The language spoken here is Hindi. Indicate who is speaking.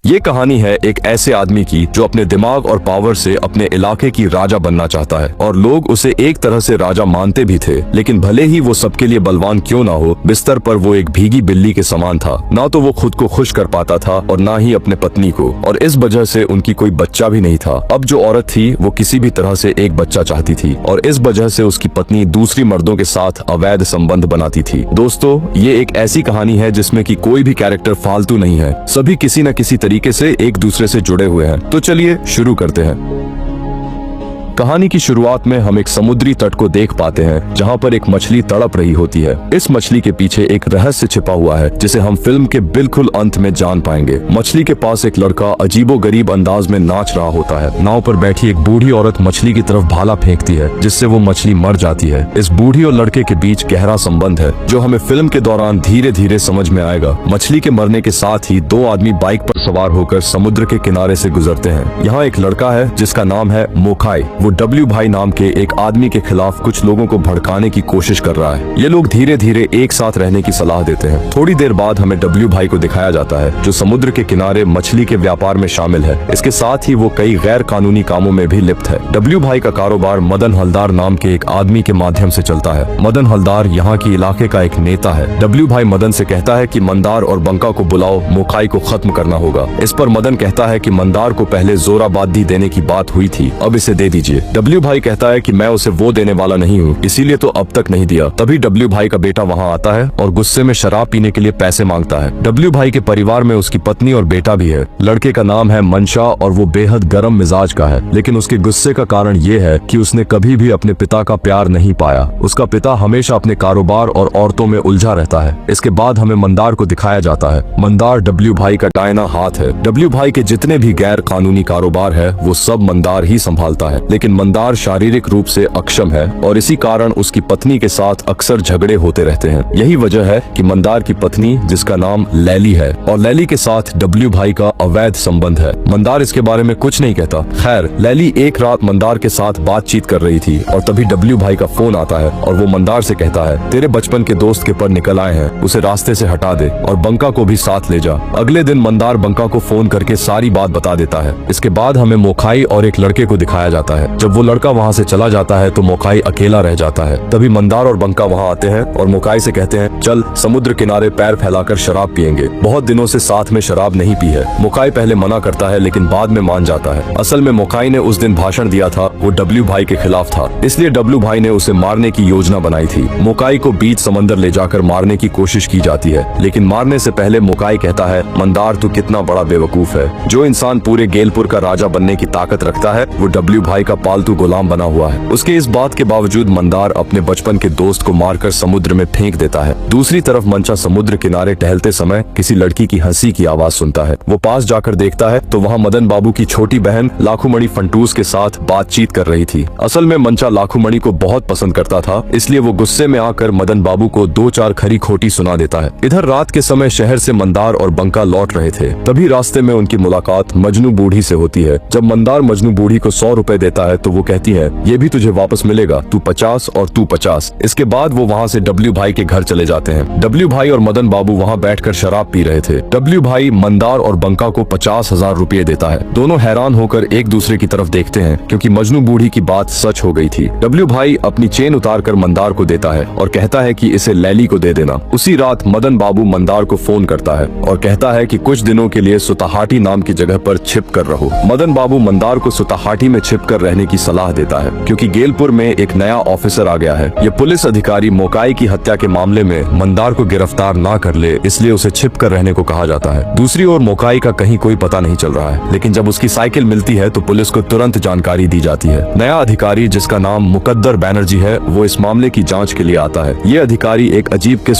Speaker 1: ये कहानी है एक ऐसे आदमी की जो अपने दिमाग और पावर से अपने इलाके की राजा बनना चाहता है और लोग उसे एक तरह से राजा मानते भी थे। लेकिन भले ही वो सबके लिए बलवान क्यों ना हो, बिस्तर पर वो एक भीगी बिल्ली के समान था। ना तो वो खुद को खुश कर पाता था और ना ही अपने पत्नी को, और इस वजह से उनकी कोई बच्चा भी नहीं था। अब जो औरत थी वो किसी भी तरह से एक बच्चा चाहती थी और इस वजह से उसकी पत्नी दूसरी मर्दों के साथ अवैध संबंध बनाती थी। दोस्तों, ये एक ऐसी कहानी है जिसमें कि कोई भी कैरेक्टर फालतू नहीं है, सभी किसी न किसी तरीके से एक दूसरे से जुड़े हुए हैं। तो चलिए शुरू करते हैं। कहानी की शुरुआत में हम एक समुद्री तट को देख पाते हैं जहां पर एक मछली तड़प रही होती है। इस मछली के पीछे एक रहस्य छिपा हुआ है जिसे हम फिल्म के बिल्कुल अंत में जान पाएंगे। मछली के पास एक लड़का अजीबोगरीब अंदाज में नाच रहा होता है। नाव पर बैठी एक बूढ़ी औरत मछली की तरफ भाला फेंकती है जिससे वो मछली मर जाती है। इस बूढ़ी और लड़के के बीच गहरा संबंध है जो हमें फिल्म के दौरान धीरे धीरे समझ में आएगा। मछली के मरने के साथ ही दो आदमी बाइक पर सवार होकर समुद्र के किनारे से गुजरते हैं। यहाँ एक लड़का है जिसका नाम है मोखाई। वो डब्ल्यू भाई नाम के एक आदमी के खिलाफ कुछ लोगों को भड़काने की कोशिश कर रहा है। ये लोग धीरे धीरे एक साथ रहने की सलाह देते हैं। थोड़ी देर बाद हमें डब्ल्यू भाई को दिखाया जाता है जो समुद्र के किनारे मछली के व्यापार में शामिल है। इसके साथ ही वो कई गैर कानूनी कामों में भी लिप्त है। डब्ल्यू भाई का कारोबार मदन हलदार नाम के एक आदमी के माध्यम से चलता है। मदन हलदार यहाँ के इलाके का एक नेता है। डब्ल्यू भाई मदन से कहता है कि मंदार और बंका को बुलाओ, मोखाई को खत्म करना होगा। इस पर मदन कहता है कि मंदार को पहले जोराबादी देने की बात हुई थी, अब इसे दे दीजिए। डब्ल्यू भाई कहता है कि मैं उसे वो देने वाला नहीं हूँ, इसीलिए तो अब तक नहीं दिया। तभी डब्ल्यू भाई का बेटा वहाँ आता है और गुस्से में शराब पीने के लिए पैसे मांगता है। डब्ल्यू भाई के परिवार में उसकी पत्नी और बेटा भी है। लड़के का नाम है मनशा और वो बेहद गर्म मिजाज का है, लेकिन उसके गुस्से का कारण ये है कि उसने कभी भी अपने पिता का प्यार नहीं पाया। उसका पिता हमेशा अपने कारोबार और औरतों में उलझा रहता है। इसके बाद हमें मंदार को दिखाया जाता है। मंदार डब्ल्यू भाई का दाहिना हाथ है। डब्ल्यू भाई के जितने भी गैर कानूनी कारोबार है वो सब मंदार ही संभालता है, लेकिन मंदार शारीरिक रूप से अक्षम है और इसी कारण उसकी पत्नी के साथ अक्सर झगड़े होते रहते हैं। यही वजह है कि मंदार की पत्नी, जिसका नाम लैली है, और लैली के साथ डब्ल्यू भाई का अवैध संबंध है। मंदार इसके बारे में कुछ नहीं कहता। खैर, लैली एक रात मंदार के साथ बातचीत कर रही थी और तभी डब्ल्यू भाई का फोन आता है और वो मंदार से कहता है, तेरे बचपन के दोस्त के पर निकल आए हैं, उसे रास्ते से हटा दे और बंका को भी साथ ले जा। अगले दिन मंदार बंका को फोन करके सारी बात बता देता है। इसके बाद हमें मोखाई और एक लड़के को दिखाया जाता है। जब वो लड़का वहाँ से चला जाता है तो मोखाई अकेला रह जाता है। तभी मंदार और बंका वहाँ आते हैं और मोखाई से कहते हैं, चल समुद्र किनारे पैर फैलाकर शराब पियेंगे, बहुत दिनों से साथ में शराब नहीं पी है। मोखाई पहले मना करता है लेकिन बाद में मान जाता है। असल में मोखाई ने उस दिन भाषण दिया था वो डब्ल्यू भाई के खिलाफ था, इसलिए डब्ल्यू भाई ने उसे मारने की योजना बनाई थी। मोखाई को बीच समंदर ले जाकर मारने की कोशिश की जाती है, लेकिन मारने से पहले मोखाई कहता है, मंदार तू कितना बड़ा बेवकूफ है। जो इंसान पूरे गेलपुर का राजा बनने की ताकत रखता है वो डब्ल्यू भाई का पालतू गुलाम बना हुआ है। उसके इस बात के बावजूद मंदार अपने बचपन के दोस्त को मारकर समुद्र में फेंक देता है। दूसरी तरफ मंचा समुद्र किनारे टहलते समय किसी लड़की की हंसी की आवाज सुनता है। वो पास जाकर देखता है तो वहाँ मदन बाबू की छोटी बहन लाखूमणि फंटूस के साथ बातचीत कर रही थी। असल में मंचा लाखूमणि को बहुत पसंद करता था, इसलिए वो गुस्से में आकर मदन बाबू को दो चार खरी खोटी सुना देता है। इधर रात के समय शहर से मंदार और बंका लौट रहे थे। तभी रास्ते में उनकी मुलाकात मजनू बूढ़ी से होती है। जब मंदार मजनू बूढ़ी को 100 रुपए देता है तो वो कहती है, ये भी तुझे वापस मिलेगा, तू 50 और तू 50। इसके बाद वो वहाँ से डब्ल्यू भाई के घर चले जाते हैं। डब्ल्यू भाई और मदन बाबू वहाँ बैठकर शराब पी रहे थे। डब्ल्यू भाई मंदार और बंका को 50,000 रुपए देता है। दोनों हैरान होकर एक दूसरे की तरफ देखते हैं क्योंकि मजनू बूढ़ी की बात सच हो गई थी। डब्ल्यू भाई अपनी चेन उतार कर मंदार को देता है और कहता है कि इसे लैली को दे देना। उसी रात मदन बाबू मंदार को फोन करता है और कहता है कि कुछ दिनों के लिए सुताहाटी नाम की जगह पर छिप कर रहो। मदन बाबू मंदार को सुताहाटी में छिप कर रहने की सलाह देता है क्योंकि गेलपुर में एक नया ऑफिसर आ गया है। ये पुलिस अधिकारी मोखाई की हत्या के मामले में मंदार को गिरफ्तार ना कर ले, इसलिए उसे छिप कर रहने को कहा जाता है। दूसरी ओर मोखाई का कहीं कोई पता नहीं चल रहा है, लेकिन जब उसकी साइकिल मिलती है तो पुलिस को तुरंत जानकारी दी जाती है। नया अधिकारी जिसका नाम मुकद्दर बैनर्जी है वो इस मामले की जांच के लिए आता है। ये अधिकारी एक अजीब किस्म